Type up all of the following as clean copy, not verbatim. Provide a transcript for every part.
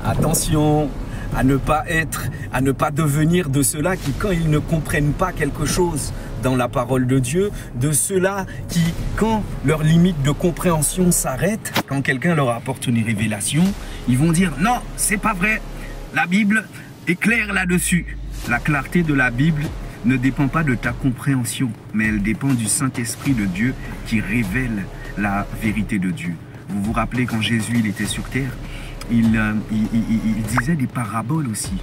Attention à ne pas devenir de ceux-là qui, quand ils ne comprennent pas quelque chose dans la parole de Dieu, de ceux-là qui, quand leur limite de compréhension s'arrête, quand quelqu'un leur apporte une révélation, ils vont dire « Non, c'est pas vrai, la Bible est claire là-dessus ». La clarté de la Bible ne dépend pas de ta compréhension, mais elle dépend du Saint-Esprit de Dieu qui révèle la vérité de Dieu. Vous vous rappelez quand Jésus il était sur terre, il disait des paraboles aussi.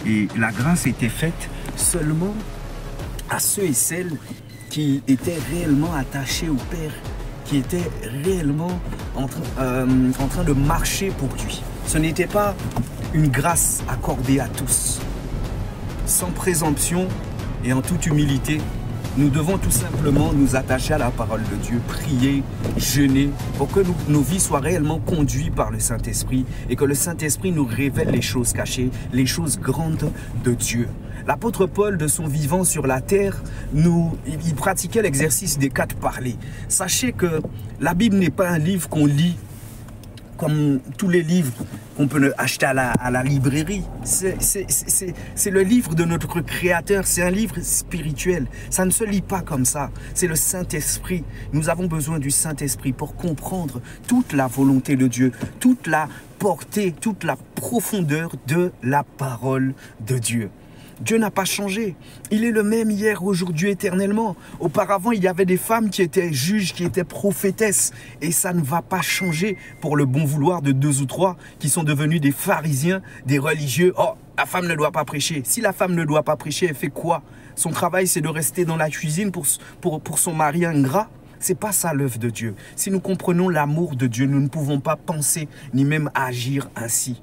Et la grâce était faite seulement à ceux et celles qui étaient réellement attachés au Père, qui étaient réellement en train de marcher pour lui. Ce n'était pas une grâce accordée à tous. Sans présomption et en toute humilité, nous devons tout simplement nous attacher à la parole de Dieu, prier, jeûner, pour que nos vies soient réellement conduites par le Saint-Esprit et que le Saint-Esprit nous révèle les choses cachées, les choses grandes de Dieu. L'apôtre Paul, de son vivant sur la terre, il pratiquait l'exercice des 4 parlers. Sachez que la Bible n'est pas un livre qu'on lit comme tous les livres qu'on peut acheter à la librairie. C'est le livre de notre Créateur, c'est un livre spirituel. Ça ne se lit pas comme ça, c'est le Saint-Esprit. Nous avons besoin du Saint-Esprit pour comprendre toute la volonté de Dieu, toute la portée, toute la profondeur de la parole de Dieu. Dieu n'a pas changé. Il est le même hier, aujourd'hui, éternellement. Auparavant, il y avait des femmes qui étaient juges, qui étaient prophétesses. Et ça ne va pas changer pour le bon vouloir de 2 ou 3 qui sont devenus des pharisiens, des religieux. Oh, la femme ne doit pas prêcher. Si la femme ne doit pas prêcher, elle fait quoi? Son travail, c'est de rester dans la cuisine pour son mari ingrat. C'est pas ça l'œuvre de Dieu. Si nous comprenons l'amour de Dieu, nous ne pouvons pas penser ni même agir ainsi.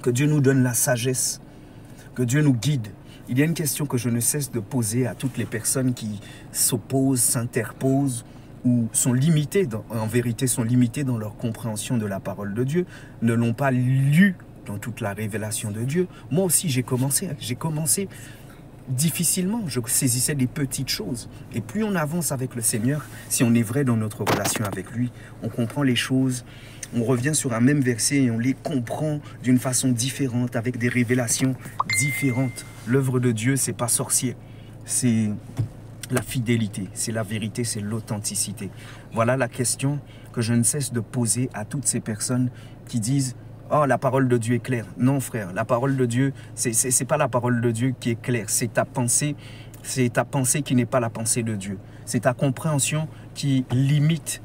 Que Dieu nous donne la sagesse. Que Dieu nous guide. Il y a une question que je ne cesse de poser à toutes les personnes qui s'opposent, s'interposent ou sont limitées, en vérité sont limitées dans leur compréhension de la parole de Dieu, ne l'ont pas lu dans toute la révélation de Dieu. Moi aussi j'ai commencé difficilement, je saisissais des petites choses. Et plus on avance avec le Seigneur, si on est vrai dans notre relation avec lui, on comprend les choses. On revient sur un même verset et on les comprend d'une façon différente, avec des révélations différentes. L'œuvre de Dieu, c'est pas sorcier. C'est la fidélité, c'est la vérité, c'est l'authenticité. Voilà la question que je ne cesse de poser à toutes ces personnes qui disent « Oh, la parole de Dieu est claire ». Non, frère, la parole de Dieu, c'est pas la parole de Dieu qui est claire. C'est ta pensée qui n'est pas la pensée de Dieu. C'est ta compréhension qui limite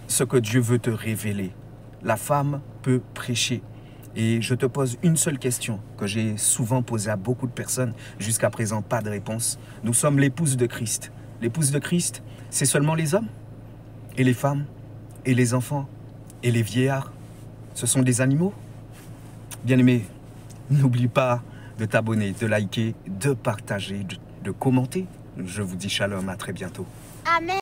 ce que Dieu veut te révéler. La femme peut prêcher. Et je te pose une seule question que j'ai souvent posée à beaucoup de personnes, jusqu'à présent pas de réponse. Nous sommes l'épouse de Christ. L'épouse de Christ, c'est seulement les hommes et les femmes et les enfants et les vieillards. Ce sont des animaux. Bien-aimé, n'oublie pas de t'abonner, de liker, de partager, de commenter. Je vous dis shalom, à très bientôt. Amen.